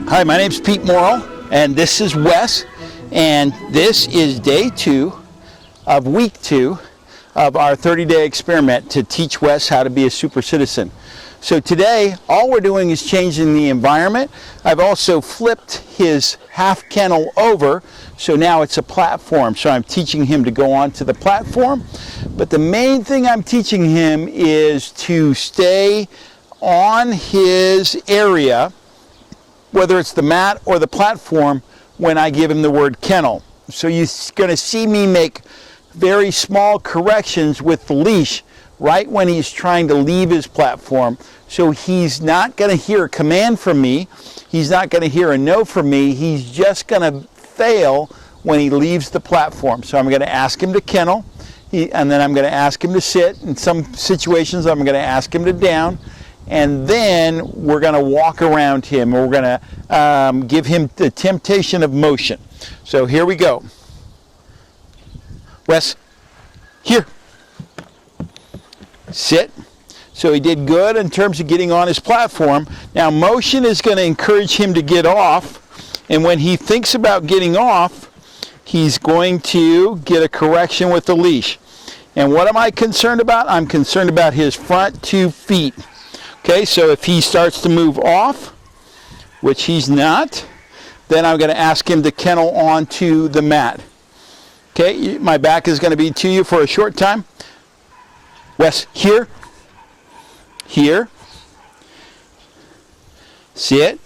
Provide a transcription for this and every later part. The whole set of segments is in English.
Hi, my name's Pete Morrill, and this is Wes, and this is day 2 of week 2 of our 30-day experiment to teach Wes how to be a super citizen. So today, all we're doing is changing the environment. I've also flipped his half kennel over, so now it's a platform. So I'm teaching him to go onto the platform, but the main thing I'm teaching him is to stay on his area, whether it's the mat or the platform, when I give him the word kennel. So you're going to see me make very small corrections with the leash right when he's trying to leave his platform. So he's not going to hear a command from me. He's not going to hear a no from me. He's just going to fail when he leaves the platform. So I'm going to ask him to kennel, and then I'm going to ask him to sit. In some situations, I'm going to ask him to down. And then we're going to walk around him. We're going to give him the temptation of motion. So here we go. Wes, here. Sit. So he did good in terms of getting on his platform. Now motion is going to encourage him to get off. And when he thinks about getting off, he's going to get a correction with the leash. And what am I concerned about? I'm concerned about his front 2 feet. Okay, so if he starts to move off, which he's not, then I'm going to ask him to kennel onto the mat. Okay, my back is going to be to you for a short time. Wes, here, here, sit,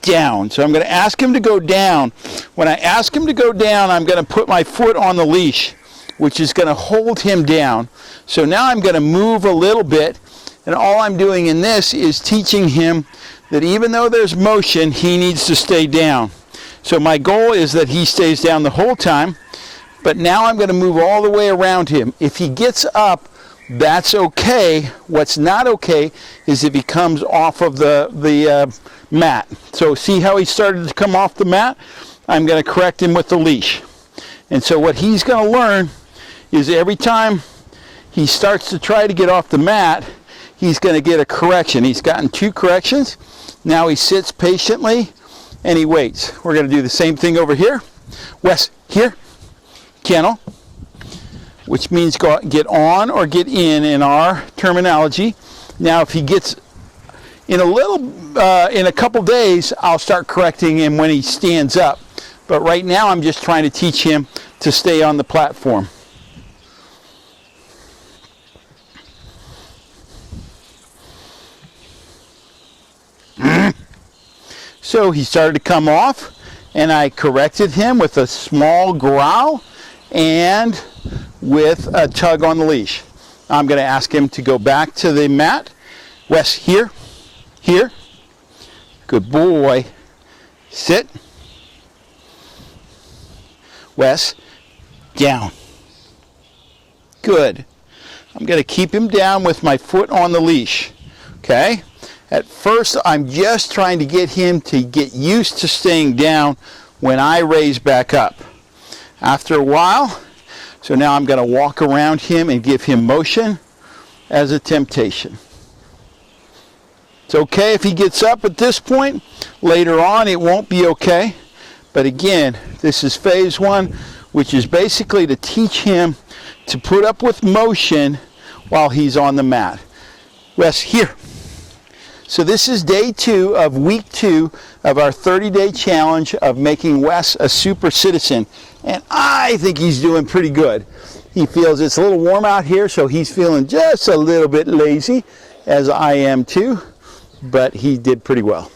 down. So I'm going to ask him to go down. When I ask him to go down, I'm going to put my foot on the leash, which is going to hold him down. So now I'm going to move a little bit. And all I'm doing in this is teaching him that even though there's motion, he needs to stay down. So my goal is that he stays down the whole time, but now I'm going to move all the way around him. If he gets up, that's okay. What's not okay is if he comes off of the mat. So see how he started to come off the mat? I'm going to correct him with the leash. And so what he's going to learn is every time he starts to try to get off the mat, he's going to get a correction. He's gotten 2 corrections. Now he sits patiently and he waits. We're going to do the same thing over here. Wes, here, kennel, which means get on or get in our terminology. Now if he gets in a couple days, I'll start correcting him when he stands up. But right now I'm just trying to teach him to stay on the platform. So he started to come off, and I corrected him with a small growl and with a tug on the leash. I'm going to ask him to go back to the mat. Wes, here, here. Good boy. Sit. Wes, down. Good. I'm going to keep him down with my foot on the leash. Okay? At first, I'm just trying to get him to get used to staying down when I raise back up. After a while, so now I'm going to walk around him and give him motion as a temptation. It's okay if he gets up at this point. Later on, it won't be okay. But again, this is phase 1, which is basically to teach him to put up with motion while he's on the mat. Wes, here. So this is day 2 of week 2 of our 30-day challenge of making Wes a super citizen. And I think he's doing pretty good. He feels it's a little warm out here, so he's feeling just a little bit lazy, as I am too. But he did pretty well.